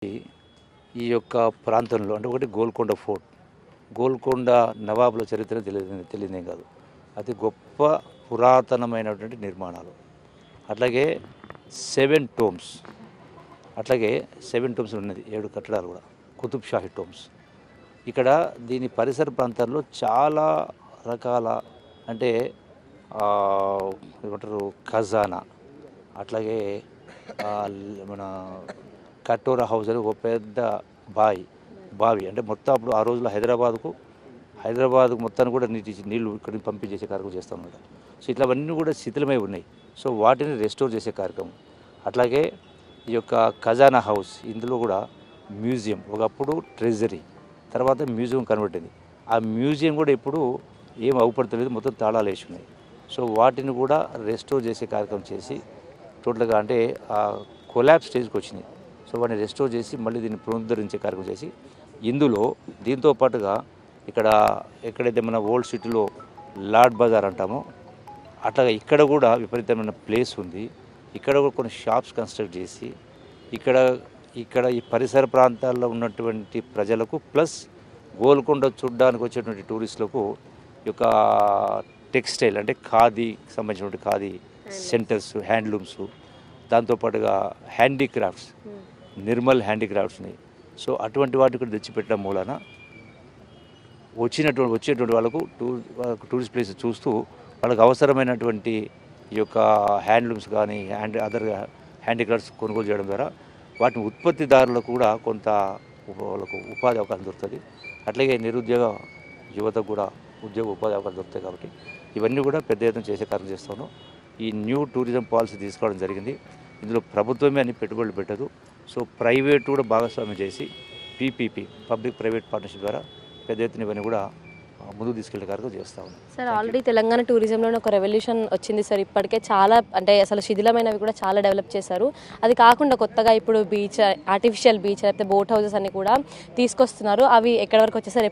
ఈ యొక్క ప్రాంతంలో అంటే ఒకటి గోల్కొండ ఫోర్ట్. గోల్కొండ నవాబుల చరిత్ర తెలియదేం కాదు. అతి గొప్ప పురాతనమైనటువంటి నిర్మాణాలు. అట్లాగే 7 టోమ్స్, అట్లాగే 7 టోమ్స్ ఉన్నది, 7 కట్టడాలు కూడా కుతుబ్ షాహీ టోమ్స్. ఇక్కడ దీని పరిసర ప్రాంతాల్లో చాలా రకాల అంటే ఏమంటారు ఖజానా, అట్లాగే మన కటోరా హౌస్ అని ఒక పెద్ద బావి అంటే మొత్తం అప్పుడు ఆ రోజుల్లో హైదరాబాద్కు మొత్తాన్ని కూడా నీళ్లు ఇక్కడికి పంపించేసే కార్యక్రమం చేస్తూ ఉన్నారు. సో ఇట్లవన్నీ కూడా శిథిలమై ఉన్నాయి. సో వాటిని రెస్టోర్ చేసే కార్యక్రమం. అట్లాగే ఈ యొక్క ఖజానా హౌస్, ఇందులో కూడా మ్యూజియం, ఒకప్పుడు ట్రెజరీ, తర్వాత మ్యూజియం కన్వర్ట్ అయింది. ఆ మ్యూజియం కూడా ఇప్పుడు ఏం అవుపడతలేదు, మొత్తం తాళాలు వేసి ఉన్నాయి. సో వాటిని కూడా రెస్టోర్ చేసే కార్యక్రమం చేసి టోటల్గా అంటే ఆ కొలాబ్స్ స్టేజ్కి వచ్చినాయి. సో వాటిని రెస్టోర్ చేసి మళ్ళీ దీన్ని పునరుద్ధరించే కార్యక్రమం చేసి ఇందులో దీంతో పాటుగా ఇక్కడ ఎక్కడైతే మన ఓల్డ్ సిటీలో లార్డ్ బజార్ అంటామో అట్లాగా ఇక్కడ కూడా విపరీతమైన ప్లేస్ ఉంది. ఇక్కడ కూడా కొన్ని షాప్స్ కన్స్ట్రక్ట్ చేసి ఇక్కడ ఈ పరిసర ప్రాంతాల్లో ఉన్నటువంటి ప్రజలకు ప్లస్ గోల్కొండ చూడడానికి వచ్చేటువంటి టూరిస్టులకు ఈ యొక్క టెక్స్టైల్ అంటే ఖాదీకి సంబంధించినటువంటి ఖాదీ సెంటర్స్, హ్యాండ్లూమ్స్, దాంతోపాటుగా హ్యాండీక్రాఫ్ట్స్, నిర్మల్ హ్యాండీక్రాఫ్ట్స్ ఉన్నాయి. సో అటువంటి వాటి కూడా తెచ్చిపెట్టడం మూలన వచ్చేటువంటి వాళ్ళకు టూరిస్ట్ ప్లేస్ చూస్తూ వాళ్ళకి అవసరమైనటువంటి ఈ యొక్క హ్యాండ్లూమ్స్ కానీ అదర్ హ్యాండీక్రాఫ్ట్స్ కొనుగోలు చేయడం ద్వారా వాటిని ఉత్పత్తిదారులకు కూడా కొంత వాళ్ళకు ఉపాధి అవకాశం దొరుకుతుంది. అట్లాగే నిరుద్యోగ యువతకు కూడా ఉపాధి అవకాశం దొరుకుతాయి. కాబట్టి ఇవన్నీ కూడా పెద్ద ఎత్తున చేసే కార్యం చేస్తాను. ఈ న్యూ టూరిజం పాలసీ తీసుకోవడం జరిగింది. ఇందులో ప్రభుత్వమే అన్ని పెట్టుబడులు పెట్టదు. సో ప్రైవేట్ కూడా భాగస్వామ్యం చేసి పీపీపీ, పబ్లిక్ ప్రైవేట్ పార్ట్నర్షిప్ ద్వారా పెద్ద ఎత్తున ఇవన్నీ కూడా ముందుకు తీసుకెళ్లే కార్యక్రమం చేస్తా ఉన్నాం. సార్, ఆల్రెడీ తెలంగాణ టూరిజంలో ఒక రెవల్యూషన్ వచ్చింది సార్. ఇప్పటికే చాలా అంటే అసలు శిథిలమైనవి కూడా చాలా డెవలప్ చేశారు. అది కాకుండా కొత్తగా ఇప్పుడు బీచ్, ఆర్టిఫిషియల్ బీచ్ లేకపోతే బోట్ హౌసెస్ అన్ని కూడా తీసుకొస్తున్నారు. అవి ఎక్కడి వరకు వచ్చేసారు?